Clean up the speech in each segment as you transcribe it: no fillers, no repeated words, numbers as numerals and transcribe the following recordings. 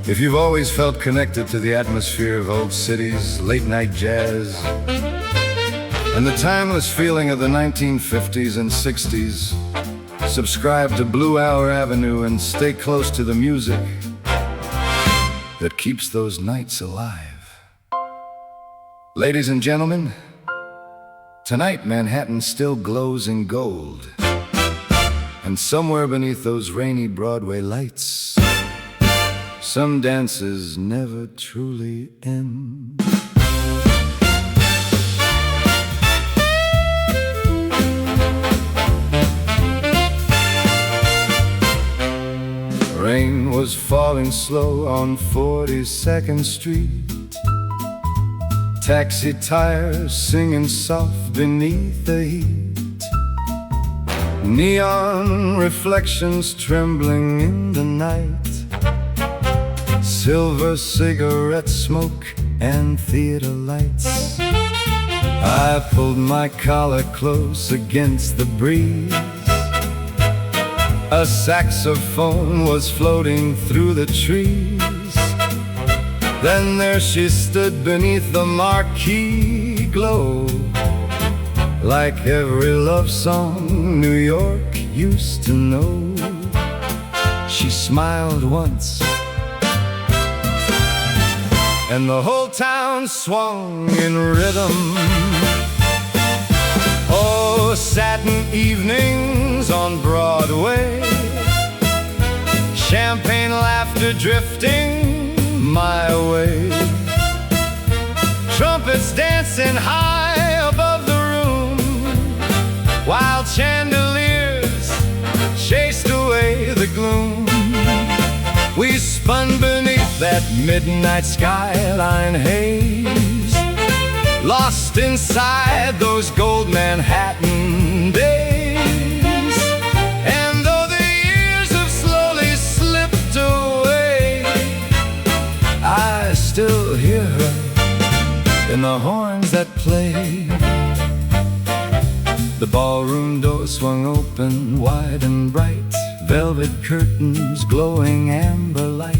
If you've always felt connected to the atmosphere of old cities, late-night jazz, and the timeless feeling of the 1950s and 60s, subscribe to Blue Hour Avenue and stay close to the music that keeps those nights alive. Ladies and gentlemen, tonight Manhattan still glows in gold, and somewhere beneath those rainy Broadway lights, some dances never truly end. Rain was falling slow on 42nd Street, taxi tires singing soft beneath the heat, neon reflections trembling in the night, silver cigarette smoke and theater lights. I pulled my collar close against the breeze. A saxophone was floating through the trees. Then there she stood beneath the marquee glow, like every love song New York used to know. She smiled once, and the whole town swung in rhythm. Oh, satin evenings on Broadway, champagne laughter drifting my way, trumpets dancing high above the room, while chandeliers chased away the gloom. We spun beneath that midnight skyline haze, lost inside those gold Manhattan days. And though the years have slowly slipped away, I still hear her in the horns that play. The ballroom door swung open wide and bright, velvet curtains glowing amber light.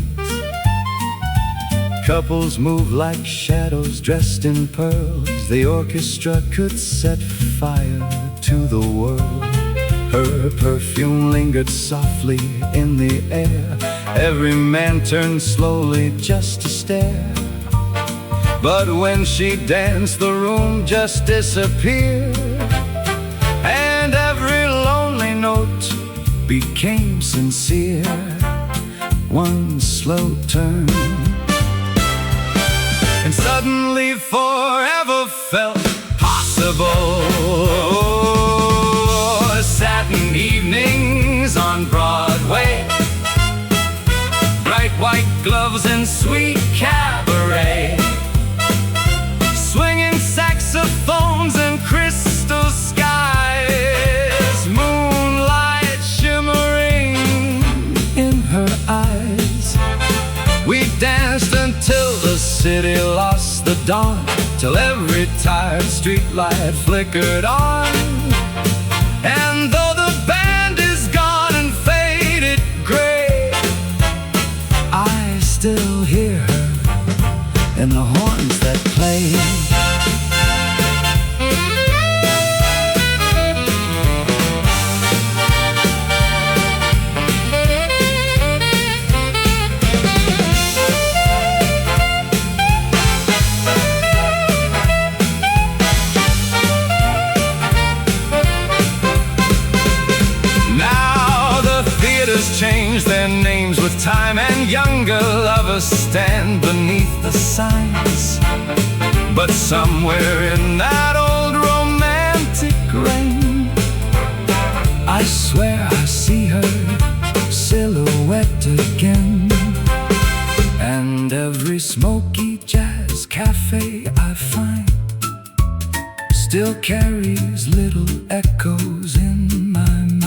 Couples moved like shadows dressed in pearls. The orchestra could set fire to the world. Her perfume lingered softly in the air. Every man turned slowly just to stare. But when she danced, the room just disappeared, and every lonely note became sincere. One slow turn, and suddenly forever felt possible. Satin evenings on Broadway, bright white gloves and sweet cabaret, swinging saxophones and crystal skies, moonlight shimmering in her eyes. We danced until the city lost the dawn, till every tired streetlight flickered on. And though the band is gone and faded gray, I still hear her in the horns that play. Change their names with time, and younger lovers stand beneath the signs. But somewhere in that old romantic rain, I swear I see her silhouette again. And every smoky jazz cafe I find still carries little echoes in my mind.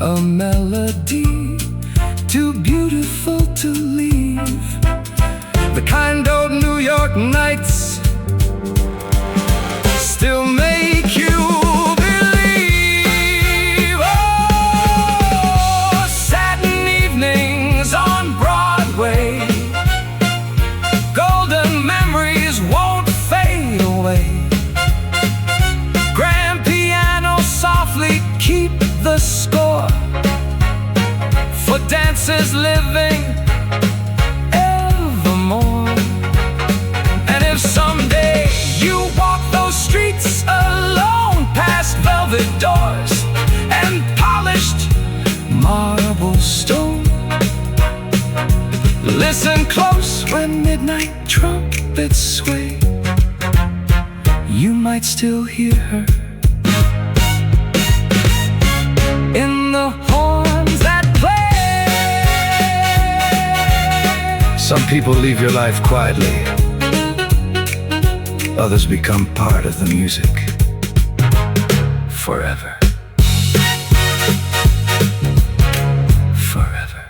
A melody too beautiful to leave, the kind old New York nights still make you believe. Oh, satin evenings on Broadway, voices living evermore. And if someday you walk those streets alone, past velvet doors and polished marble stone, listen close when midnight trumpets sway. You might still hear her in the horns that play. Some people leave your life quietly. Others become part of the music forever. Forever.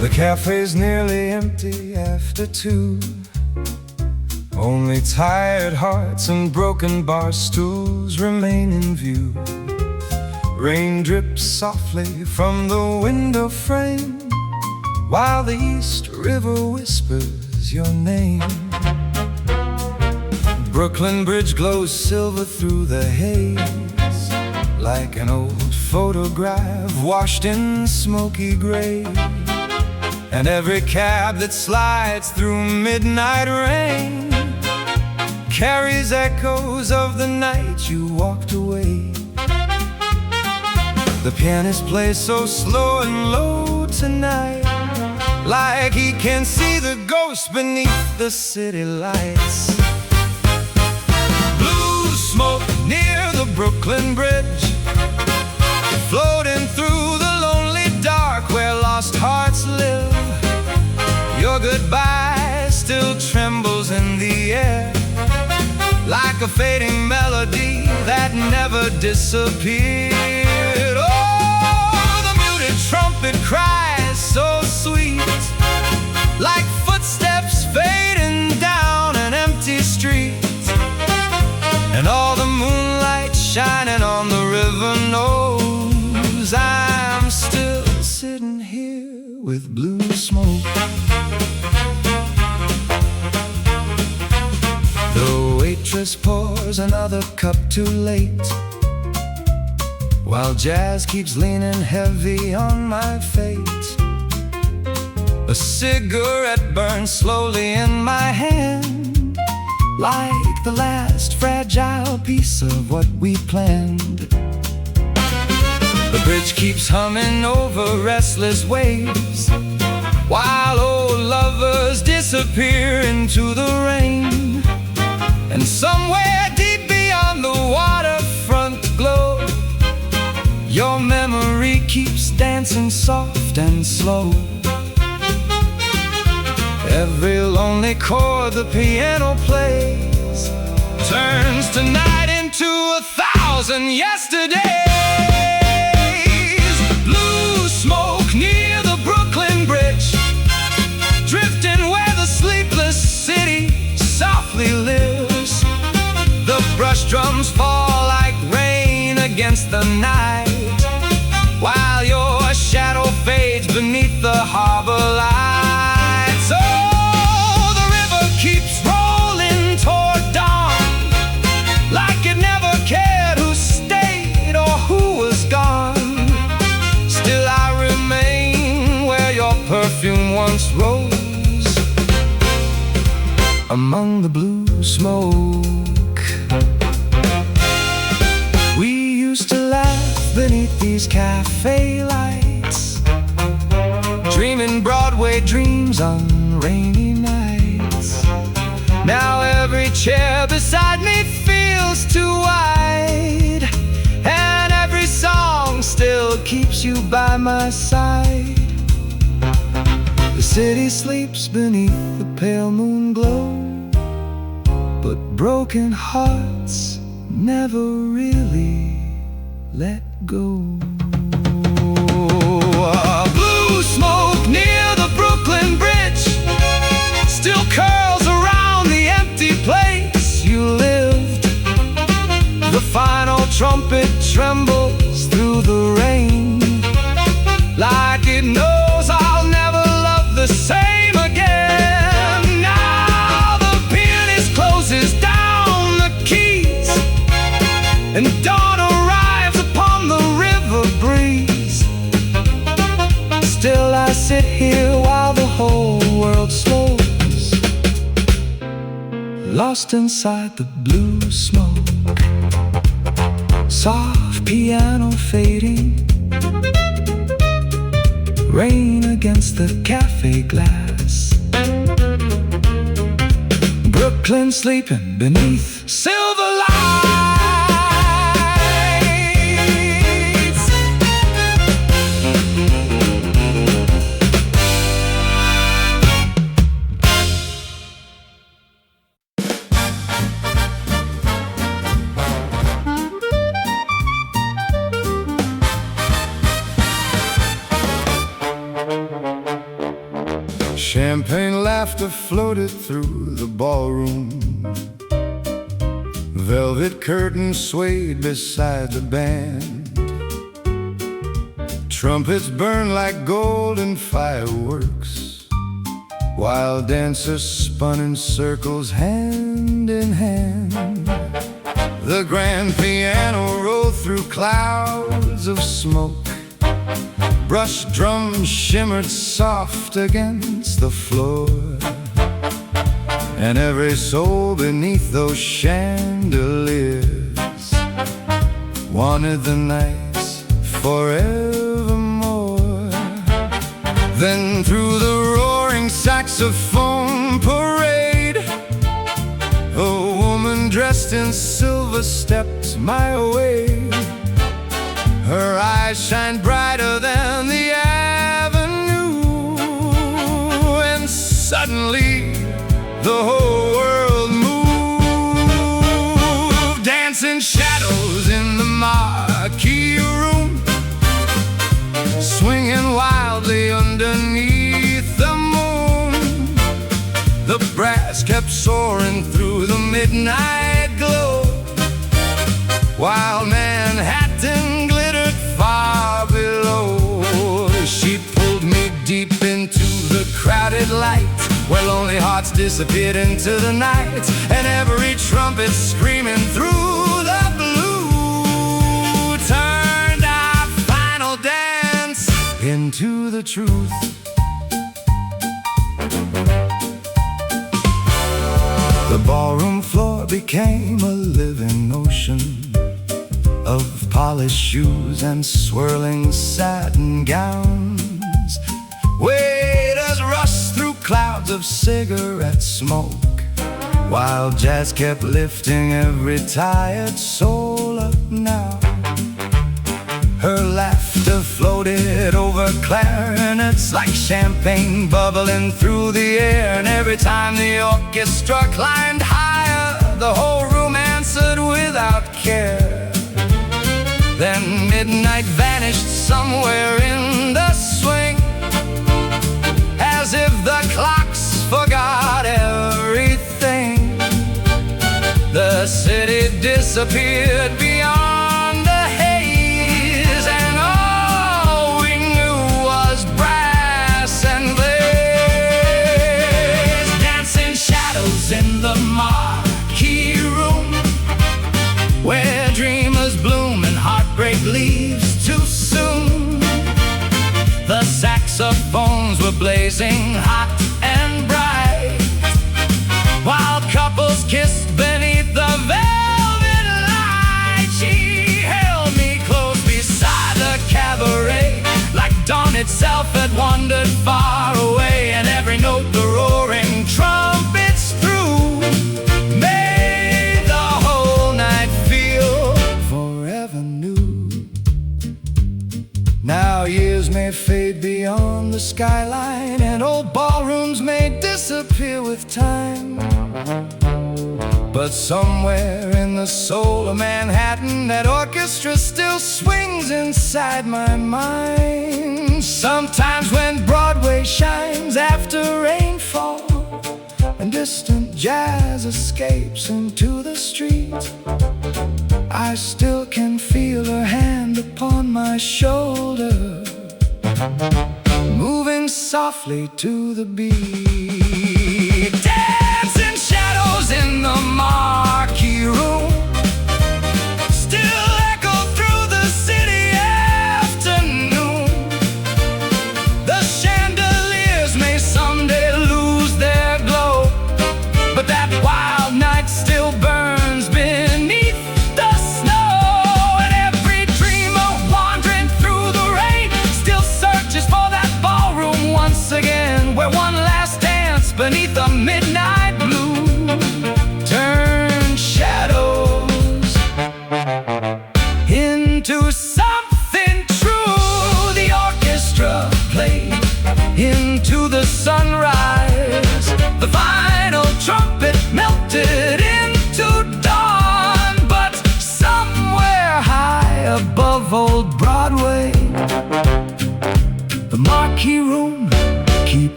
The café's nearly empty after 2. Only tired hearts and broken bar stools remain in view. Rain drips softly from the window frame, while the East River whispers your name. Brooklyn Bridge glows silver through the haze, like an old photograph washed in smoky gray. And every cab that slides through midnight rain carries echoes of the night you walked away. The pianist plays so slow and low tonight, like he can see the ghosts beneath the city lights. Blue smoke near the Brooklyn Bridge, floating through the lonely dark where lost hearts live. Your goodbye still trembles in the air, like a fading melody that never disappeared. Oh, the muted trumpet cries so sweet, like footsteps fading down an empty street. And all the moonlight shining on the river knows I'm still sitting here with blue smoke. The waitress pours another cup too late, while jazz keeps leaning heavy on my fate. A cigarette burns slowly in my hand, like the last fragile piece of what we planned. The bridge keeps humming over restless waves, while old lovers disappear into the rain. And somewhere deep beyond the waterfront glow, your memory keeps dancing soft and slow. Every lonely chord the piano plays turns tonight into 1,000 yesterdays. Blue smoke near the Brooklyn Bridge, drifting where the sleepless city softly lives. The brush drums fall like rain against the night, while your shadow fades beneath the harbor lights. Oh, the river keeps rolling toward dawn, like it never cared who stayed or who was gone. Still I remain where your perfume once rose, among the blue smoke. We used to laugh beneath these cafe lights, dreaming Broadway dreams on rainy nights. Now every chair beside me feels too wide, and every song still keeps you by my side. The city sleeps beneath the pale moon glow, but broken hearts never really let go. Blue smoke near the Brooklyn Bridge still curls around the empty place you lived. The final trumpet trembles through the rain, like it knows I'll never love the same again. lost inside the blue smoke. Soft piano fading, rain against the cafe glass. Brooklyn sleeping beneath silver lights. Champagne laughter floated through the ballroom. Velvet curtains swayed beside the band. Trumpets burned like golden fireworks, while dancers spun in circles hand in hand. The grand piano rolled through clouds of smoke. Brushed drums shimmered soft against the floor, and every soul beneath those chandeliers wanted the nights forevermore. Then through the roaring saxophone parade, a woman dressed in silver stepped my way. Her eyes shined brighter than the avenue, and suddenly the whole world moved. Dancing shadows in the marquee room, swinging wildly underneath the moon. The brass kept soaring through the midnight glow, while Manhattan glittered far below. She pulled me deep into the crowded light, where lonely hearts disappeared into the night, and every trumpet screaming through the blue turned our final dance into the truth. The ballroom floor became a living ocean of polished shoes and swirling satin gowns. Waiters rushed through clouds of cigarette smoke, while jazz kept lifting every tired soul up now. Her laughter floated over clarinets like champagne bubbling through the air, and every time the orchestra climbed higher, the whole room answered without care. Then midnight vanished somewhere in the swing, as if the clocks forgot everything. The city disappeared beyond the haze, and all we knew was brass and blaze. Dancing shadows in the marquee room, where dreamers bloom and heartbreak leaves too soon. The saxophones were blazing hot and bright, while couples kissed beneath the velvet light. She held me close beside the cabaret, like dawn itself had wandered far away, and every note the roaring trumpets threw made the whole night feel forever new. Now years may fade beyond the skyline, and old ballrooms may disappear with time, but somewhere in the soul of Manhattan, that orchestra still swings inside my mind. Sometimes when Broadway shines after rainfall, and distant jazz escapes into the street, I still can feel her hand upon my shoulder, moving softly to the beat. Dancing shadows in the marquee room still echo through the city afternoon. The chandeliers may someday lose their glow, but that wild night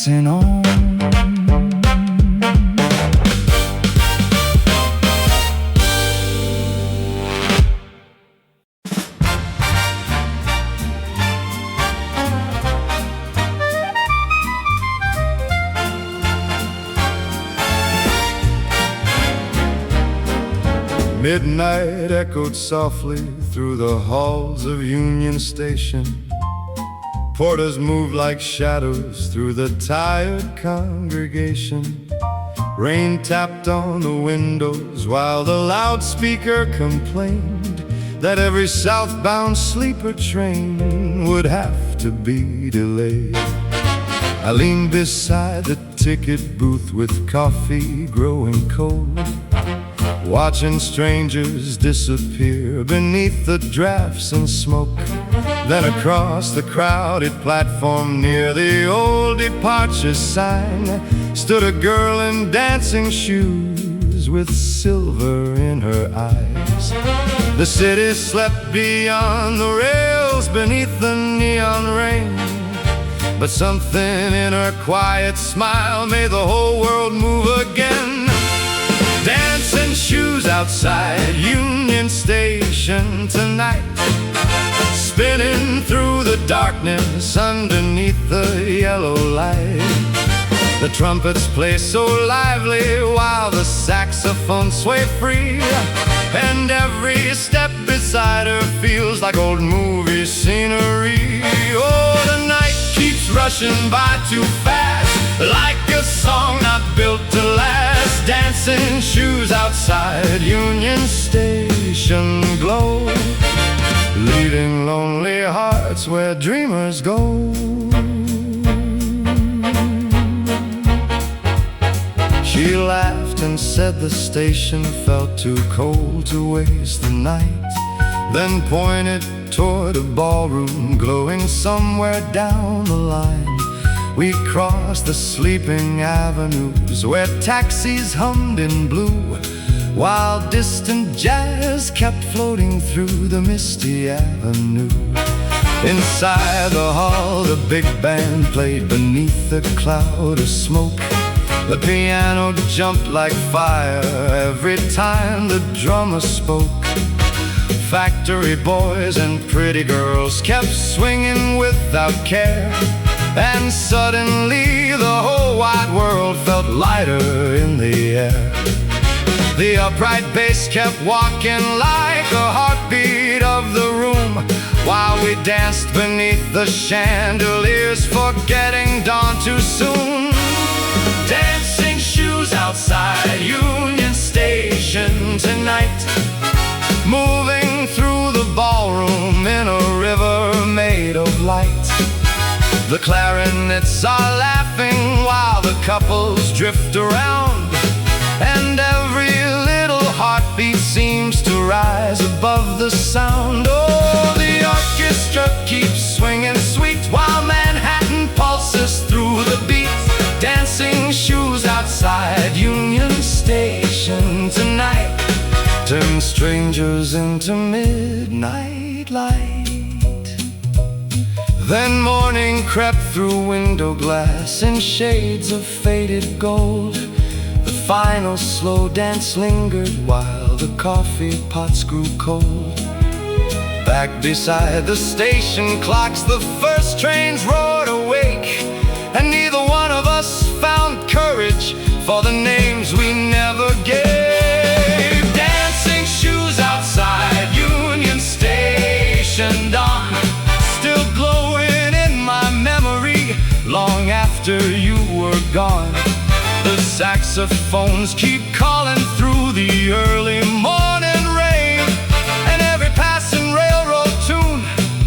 dancing on. Midnight echoed softly through the halls of Union Station. Porters moved like shadows through the tired congregation. Rain tapped on the windows while the loudspeaker complained that every southbound sleeper train would have to be delayed. I leaned beside the ticket booth with coffee growing cold, watching strangers disappear beneath the drafts and smoke. Then across the crowded platform near the old departure sign stood a girl in dancing shoes with silver in her eyes. The city slept beyond the rails beneath the neon rain, but something in her quiet smile made the whole world move again. Dancing shoes outside Union Station tonight, spinning through the darkness underneath the yellow light. The trumpets play so lively while the saxophones sway free, and every step beside her feels like old movie scenery. Oh, the night keeps rushing by too fast, like a song not built to last. Dancing shoes outside Union Station glow, leading lonely hearts where dreamers go. She laughed and said the station felt too cold to waste the night, then pointed toward a ballroom glowing somewhere down the line. We crossed the sleeping avenues where taxis hummed in blue, while distant jazz kept floating through the misty avenue. Inside the hall, the big band played beneath a cloud of smoke. The piano jumped like fire every time the drummer spoke. Factory boys and pretty girls kept swinging without care, and suddenly the whole wide world felt lighter in the air. The upright bass kept walking like a heartbeat of the room, while we danced beneath the chandeliers, forgetting dawn too soon. Dancing shoes outside Union Station tonight, moving through the ballroom in a river made of light. The clarinets are laughing while the couples drift around, and every little heartbeat seems to rise above the sound. Oh, the orchestra keeps swinging sweet while Manhattan pulses through the beat. Dancing shoes outside Union Station tonight turn strangers into midnight light. Then morning crept through window glass in shades of faded gold. The final slow dance lingered while the coffee pots grew cold. Back beside the station clocks, the first trains roared awake, and neither one of us found courage for the names we never gave. Dancing shoes outside Union Station dawn, still glowing in my memory long after you were gone. The saxophones keep calling through the early morning rain, and every passing railroad tune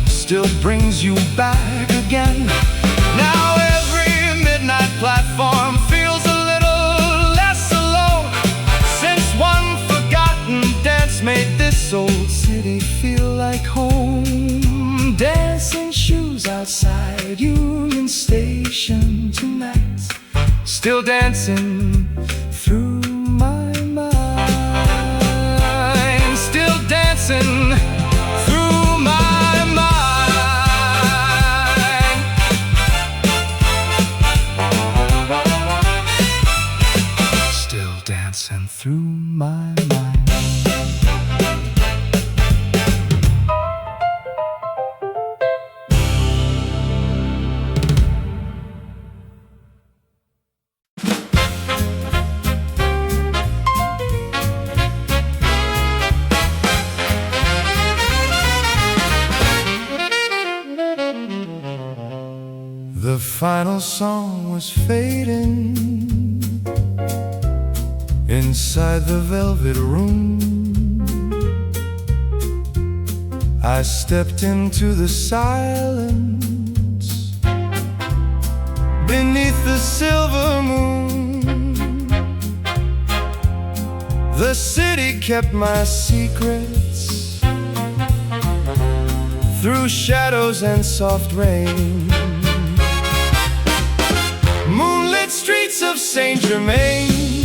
still brings you back again. Now every midnight platform feels a little less alone, since one forgotten dance made this old city feel like home. Dancing shoes outside Union Station tonight, still dancing through my mind, still dancing through my mind. dancing through my mind. The final song was fading inside the velvet room. I stepped into the silence beneath the silver moon. The city kept my secrets through shadows and soft rain. Moonlit streets of Saint Germain,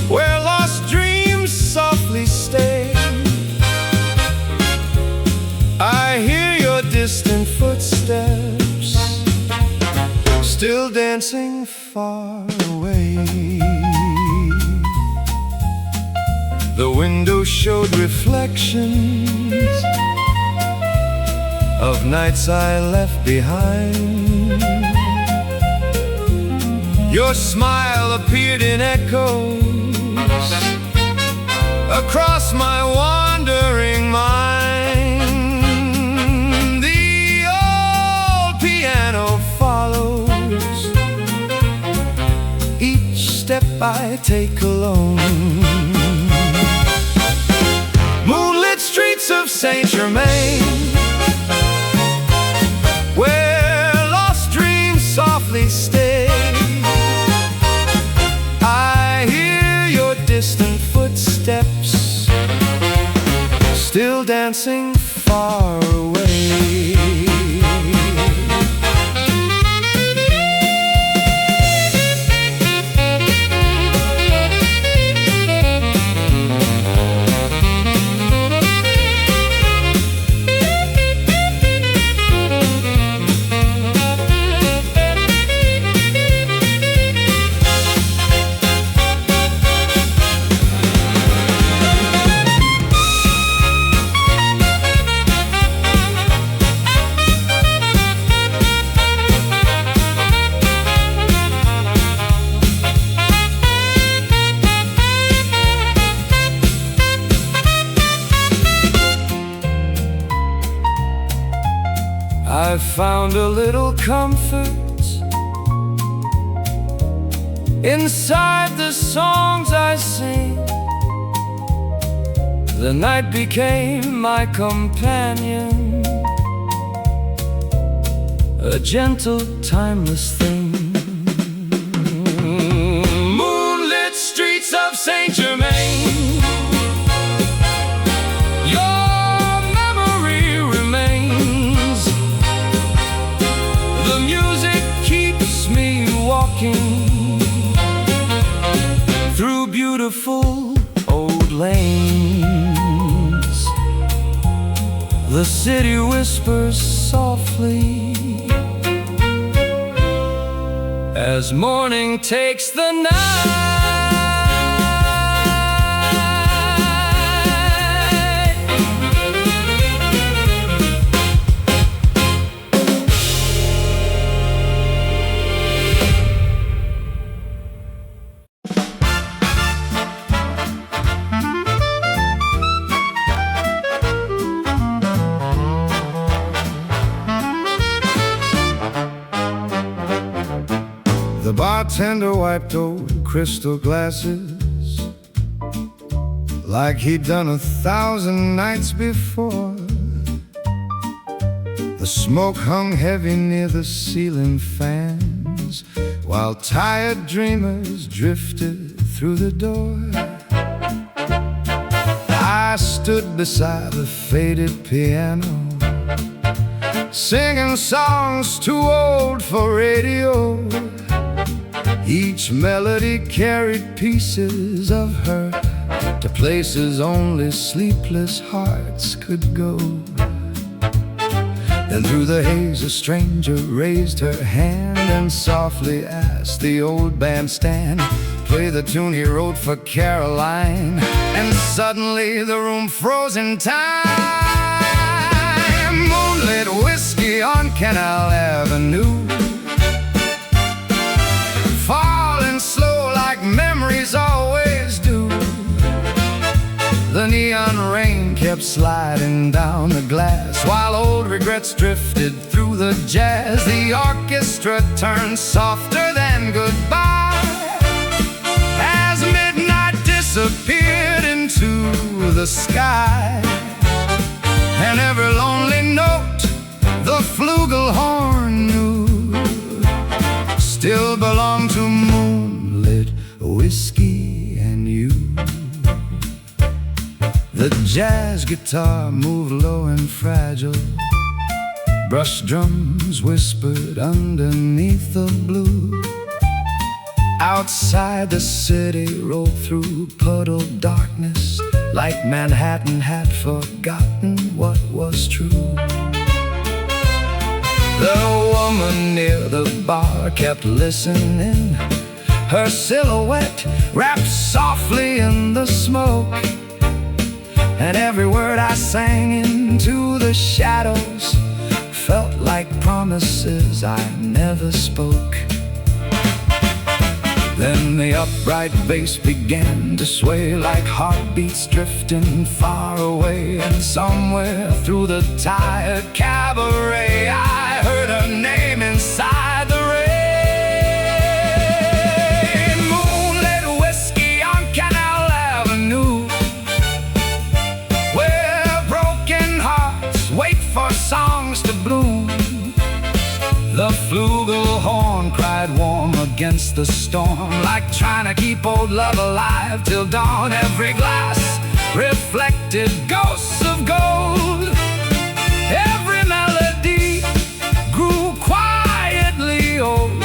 where lost dreams softly stay. I hear your distant footsteps, still dancing far away. The window showed reflections of nights I left behind. Your smile appeared in echoes across my wandering mind. The old piano follows each step I take alone. Moonlit streets of Saint Germain, where lost dreams softly stay. I hear your distant footsteps, still dancing far away. I found a little comfort inside the songs I sing. The night became my companion, a gentle, timeless thing. Moonlit streets of Saint Germain, your memory remains. The music keeps me walking through beautiful old lanes. The city whispers softly as morning takes the night. The bartender wiped old crystal glasses like he'd done 1,000 nights before. The smoke hung heavy near the ceiling fans, while tired dreamers drifted through the door. I stood beside the faded piano, singing songs too old for radio. Each melody carried pieces of her to places only sleepless hearts could go. Then through the haze a stranger raised her hand and softly asked the old bandstand, play the tune he wrote for Caroline, and suddenly the room froze in time. Moonlit whiskey on Canal Avenue, falling slow like memories always do. The neon rain kept sliding down the glass, while old regrets drifted through the jazz. The orchestra turned softer than goodbye as midnight disappeared into the sky. And every lonely note the flugelhorn knew still belonged to moonlit whiskey and you. The jazz guitar moved low and fragile, brush drums whispered underneath the blue. Outside the city rolled through puddled darkness, like Manhattan had forgotten what was true. The woman near the bar kept listening, her silhouette wrapped softly in the smoke. And every word I sang into the shadows felt like promises I never spoke. Then the upright bass began to sway like heartbeats drifting far away. And somewhere through the tired cabaret I heard her name inside the rain. Moonlit whiskey on Canal Avenue, where broken hearts wait for songs to bloom. The flugelhorn cried warm against the storm, like trying to keep old love alive till dawn. Every glass reflected ghosts of gold, every melody grew quietly old.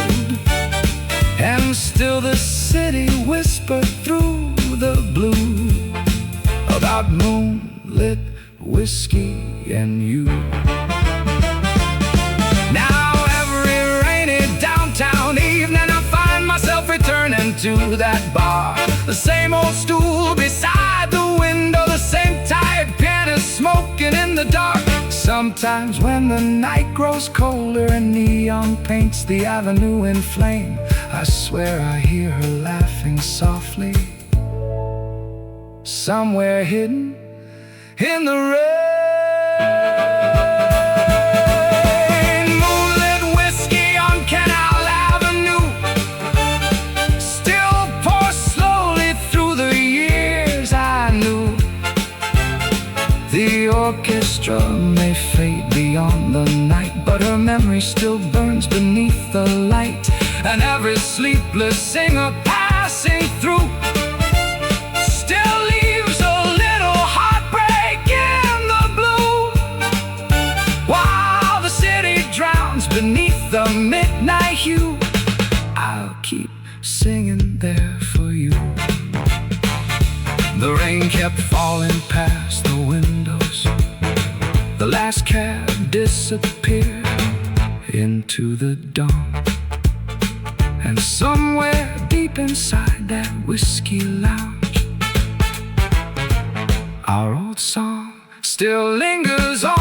And still the city whispered through the blue about moonlit whiskey and you. Returning to that bar, the same old stool beside the window, the same tired pianist smoking in the dark. Sometimes when the night grows colder and neon paints the avenue in flame, I swear I hear her laughing softly, somewhere hidden in the rain. The orchestra may fade beyond the night, but her memory still burns beneath the light. And every sleepless singer passing through still leaves a little heartbreak in the blue, while the city drowns beneath the midnight hue. I'll keep singing there for you. The rain kept falling past the windows, the last cab disappeared into the dawn. And somewhere deep inside that whiskey lounge, our old song still lingers on.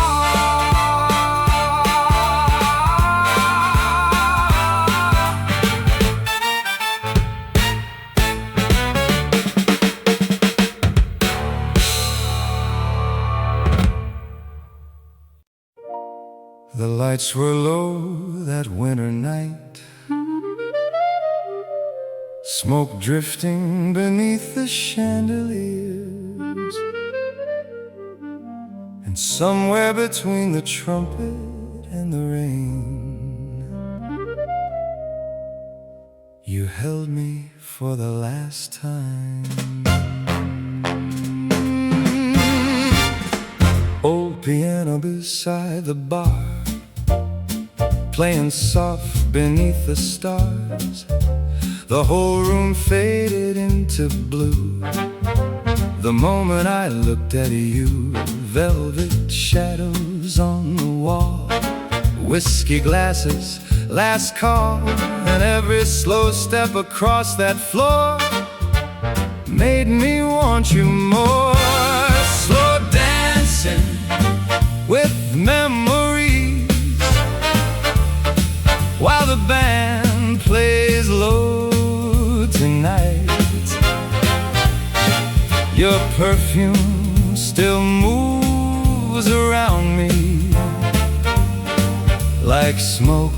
The lights were low that winter night, smoke drifting beneath the chandeliers. And somewhere between the trumpet and the rain, you held me for the last time. Old piano beside the bar, playing soft beneath the stars. The whole room faded into blue the moment I looked at you. Velvet shadows on the wall, whiskey glasses, last call, and every slow step across that floor made me want you more. Slow dancing with memories while the band plays low tonight. Your perfume still moves around me like smoke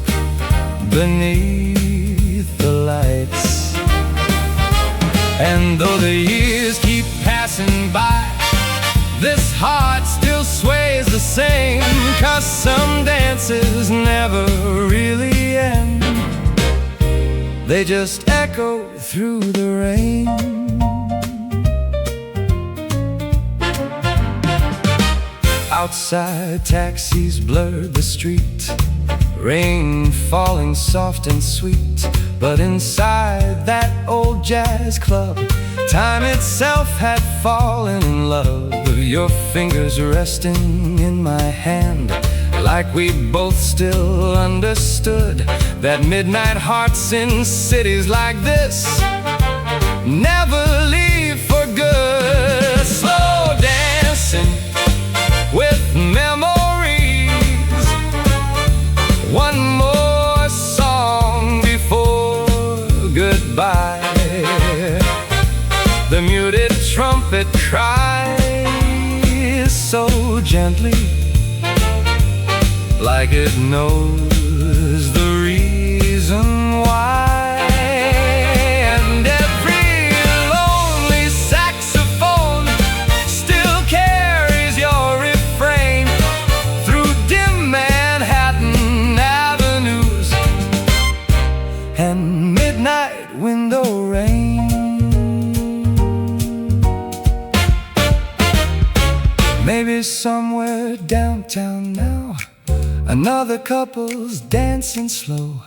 beneath the lights. And though the years keep passing by, this heart still sways the same, 'cause some dances never really end. They just echo through the rain. Outside, taxis blurred the street, rain falling soft and sweet. But inside that old jazz club, time itself had fallen in love. Your fingers resting in my hand, like we both still understood that midnight hearts in cities like this never leave for good. Slow dancing with memories, one more song before goodbye. The muted trumpet cries so gently, like it knows the reason why. And every lonely saxophone still carries your refrain through dim Manhattan avenues and midnight window rain. Maybe somewhere downtown now, another couple's dancing slow,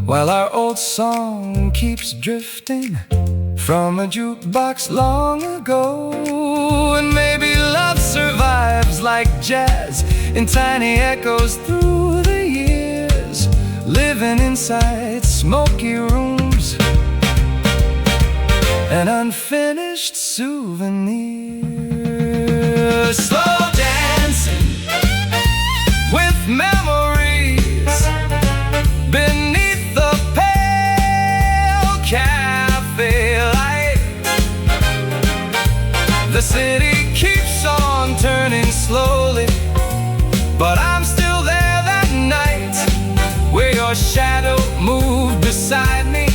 while our old song keeps drifting from a jukebox long ago. And maybe love survives like jazz in tiny echoes through the years, living inside smoky rooms, an unfinished souvenir. Slow dancing with memories beneath the pale cafe light. The city keeps on turning slowly, but I'm still there that night, where your shadow moved beside me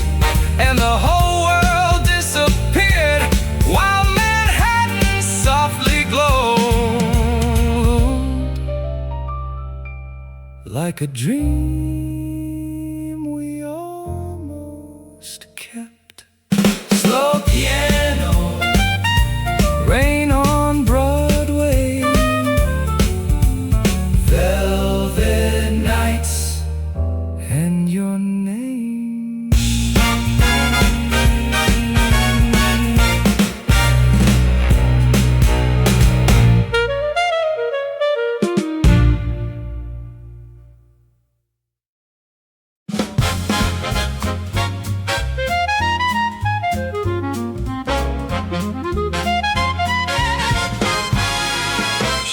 and the whole world disappeared while Manhattan softly glowed like a dream we almost kept. Slow piano, rain on Broadway, velvet nights, and your name.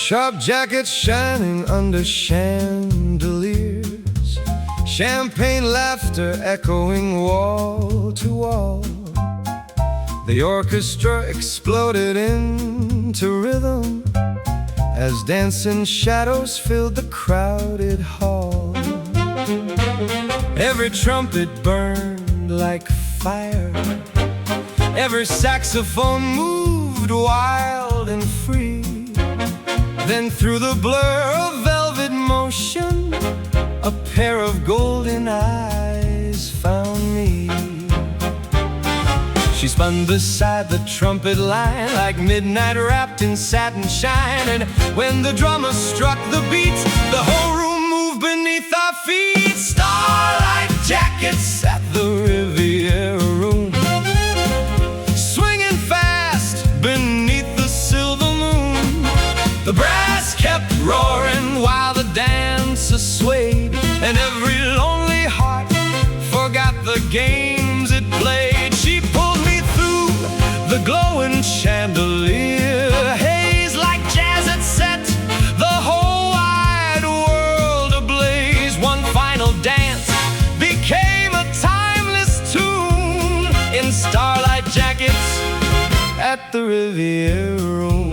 Sharp jackets shining under chandeliers, champagne laughter echoing wall to wall. The orchestra exploded into rhythm as dancing shadows filled the crowded hall. Every trumpet burned like fire, every saxophone moved wild and free. Then through the blur of velvet motion, a pair of golden eyes found me. She spun beside the trumpet line like midnight wrapped in satin shine. And when the drummer struck the beat, the whole room moved beneath our feet. Starlight jackets at the Riviera room, swinging fast beneath the silver moon. The brass kept roaring while the dancer swayed, and every lonely heart forgot the games it played. She pulled me through the glow at the Riviera Room.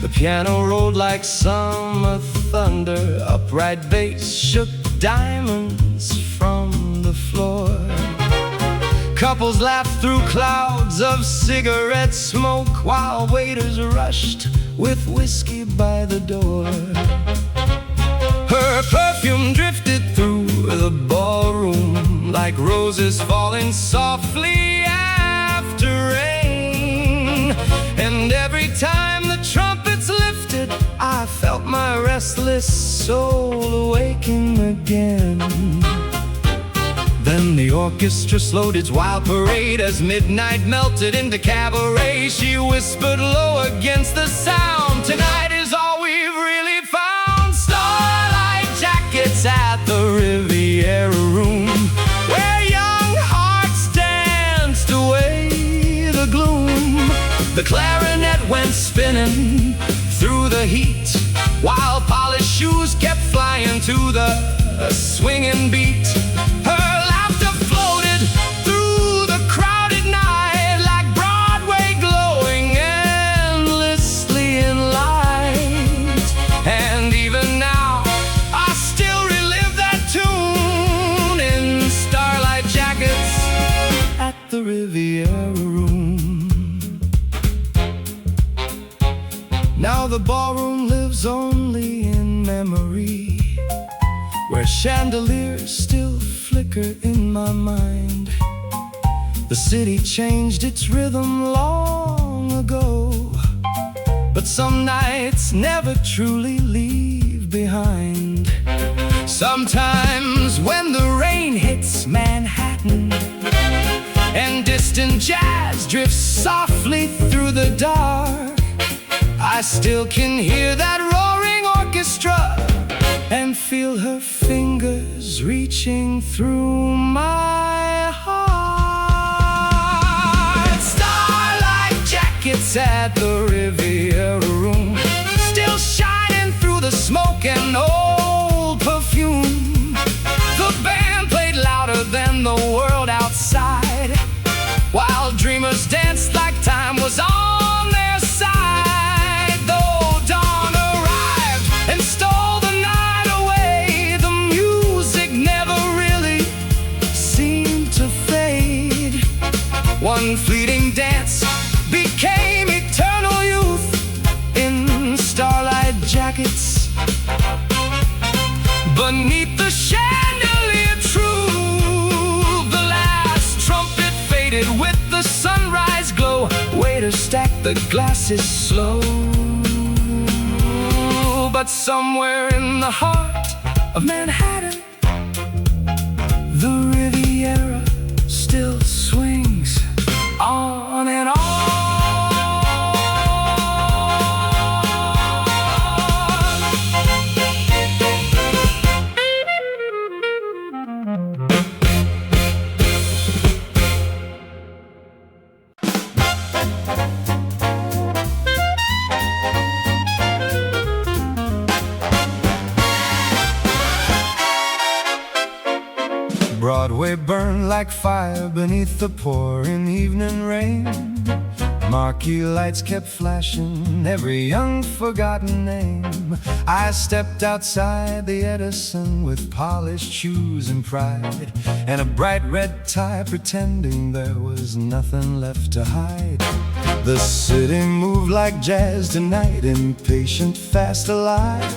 The piano rolled like summer thunder, upright bass shook diamonds from the floor. Couples laughed through clouds of cigarette smoke, while waiters rushed with whiskey by the door. Her perfume drifted through the ballroom like roses falling softly after rain. And every time the trumpets lifted, I felt my restless soul awaken again. Then the orchestra slowed its wild parade as midnight melted into cabaret. She whispered low against the sound, "Tonight is all we've really found." Starlight jackets at the Riviera Room, where young hearts danced away the gloom. The clarinet went spinning through the heat, while polished shoes kept flying to the swinging beat. Her laughter floated through the crowded night like Broadway glowing endlessly in light. And even now I still relive that tune in starlight jackets at the Riviera Room. Now the ballroom lives only in memory, where chandeliers still flicker in my mind. The city changed its rhythm long ago, but some nights never truly leave behind. Sometimes when the rain hits Manhattan and distant jazz drifts softly through the dark, I still can hear that roaring orchestra and feel her fingers reaching through my heart. Starlight jackets at the Riviera Room, still shining through the smoke and old perfume. The band played louder than the world outside, while dreamers danced like time was on their side. Though dawn arrived and stole the night away, the music never really seemed to fade. One fleeting dance became eternal youth in starlight jackets. Beneath the chandelier true, the last trumpet faded with the sunrise glow. Waiters stacked the glasses slow. But somewhere in the heart of Manhattan, the Riviera still swings on and on. Broadway burned like fire beneath the pouring evening rain. Marquee lights kept flashing every young forgotten name. I stepped outside the Edison with polished shoes and pride, and a bright red tie pretending there was nothing left to hide. The city moved like jazz tonight, impatient, fast, alive.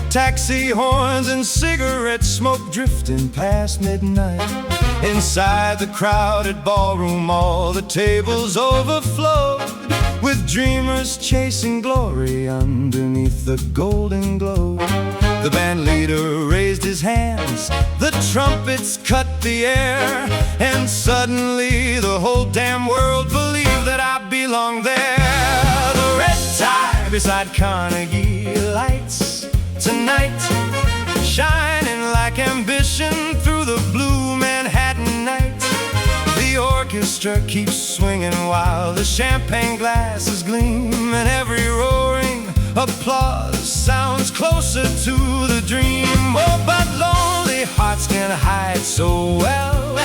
Taxi horns and cigarette smoke drifting past midnight. Inside the crowded ballroom, all the tables overflowed, with dreamers chasing glory underneath the golden glow. The band leader raised his hands, the trumpets cut the air, and suddenly the whole damn world believed that I belonged there. The red tie beside Carnegie lights tonight, shining like ambition through the blue Manhattan night. The orchestra keeps swinging while the champagne glasses gleam, and every roaring applause sounds closer to the dream. Oh, but lonely hearts can hide so well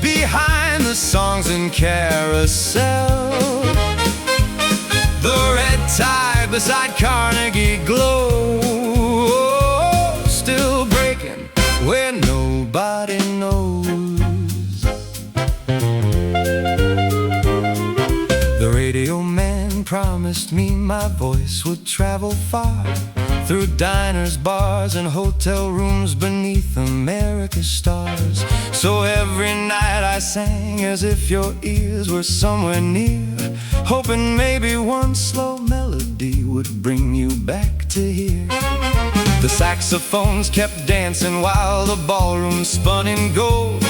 behind the songs and rolling carousel. The red tide beside Carnegie glow, still breaking where nobody knows. The radio man promised me my voice would travel far, through diners, bars, and hotel rooms beneath America's stars. So every night I sang as if your ears were somewhere near, hoping maybe one slow melody would bring you back to here. The saxophones kept dancing while the ballroom spun in gold,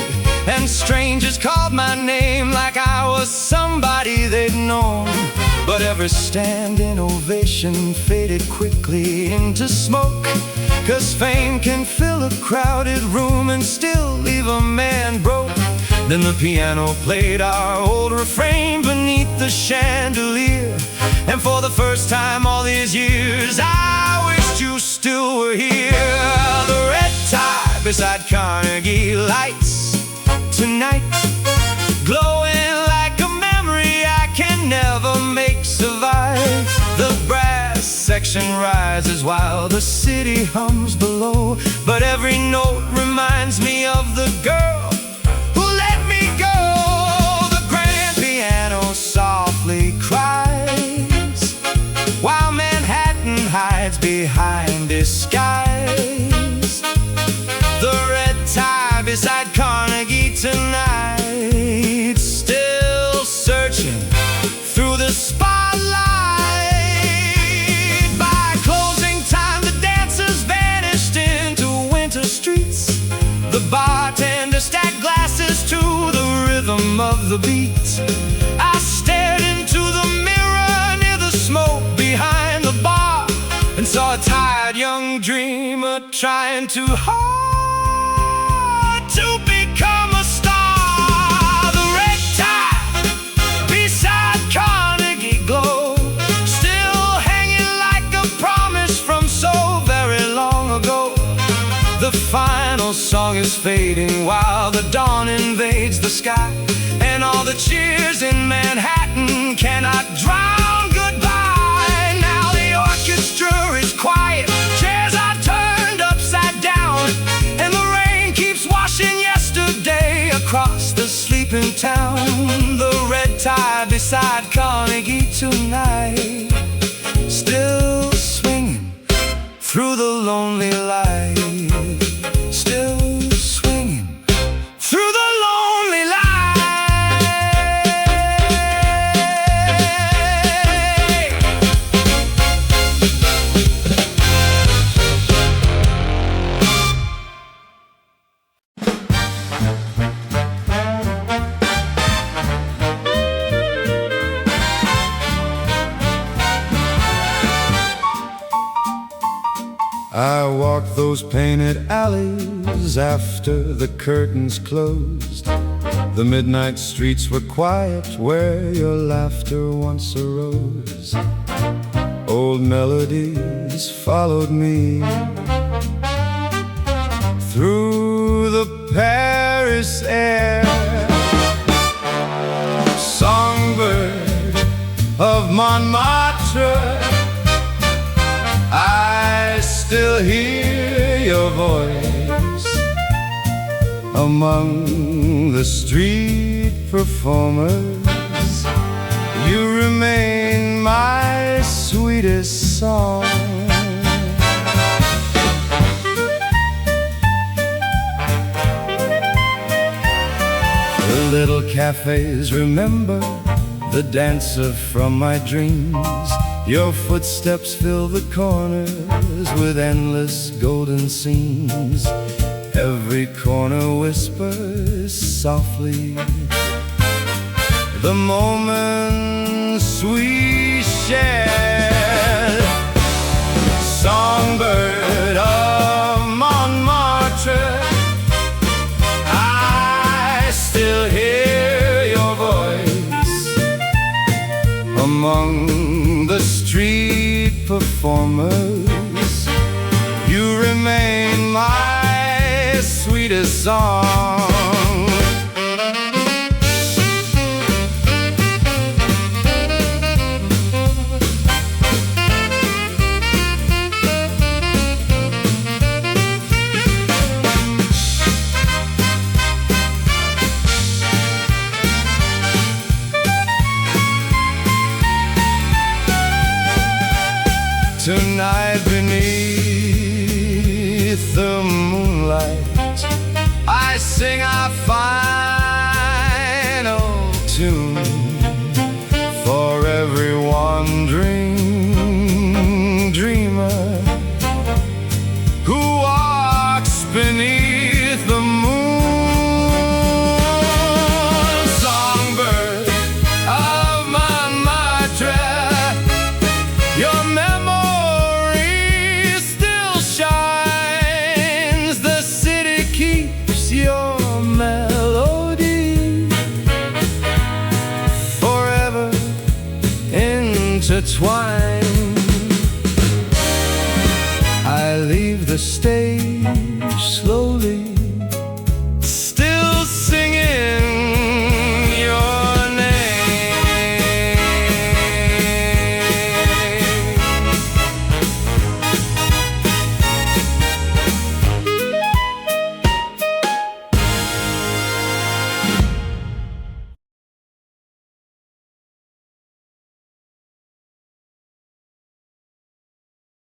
and strangers called my name like I was somebody they'd known. But every standing ovation faded quickly into smoke, 'cause fame can fill a crowded room and still leave a man broke. Then the piano played our old refrain beneath the chandelier, and for the first time all these years I wished you still were here. The red tide beside Carnegie lights tonight, glowing like a memory I can never make survive. The brass section rises while the city hums below, but every note reminds me of the girl who let me go. The grand piano softly cries while Manhattan hides behind disguise. The red tide beside Carnegie tonight, still searching through the spotlight. By closing time the dancers vanished into winter streets. The bartender stacked glasses to the rhythm of the beat. I stared into the mirror near the smoke behind the bar, and saw a tired young dreamer trying too hard to become a star. The red tide beside Carnegie glow, still hanging like a promise from so very long ago. The final song is fading while the dawn invades the sky, and all the cheers in Manhattan cannot drown goodbye. Now the orchestra is quiet, chairs are turned upside down, and the rain keeps washing yesterday across the sleeping town. The red tide beside Carnegie tonight, still swinging through the lonely light, still swinging through the lonely light. I walked those painted alleys after the curtains closed. The midnight streets were quiet where your laughter once arose. Old melodies followed me through the Paris air. Songbird of Montmartre, I still hear your voice among the street performers. You remain my sweetest song. The little cafés remember the dancer from my dreams. Your footsteps fill the corners with endless golden scenes. Every corner whispers softly the moments we shared. Songbird of Montmartre, I still hear your voice among the street performers. You remain my sweetest song. Tonight beneath the moonlight, I sing our final tune for every wandering dreamer who walks beneath the moon. Songbird of Montmartre, your memory still shines. The city keeps your melody forever intertwined. I leave the stage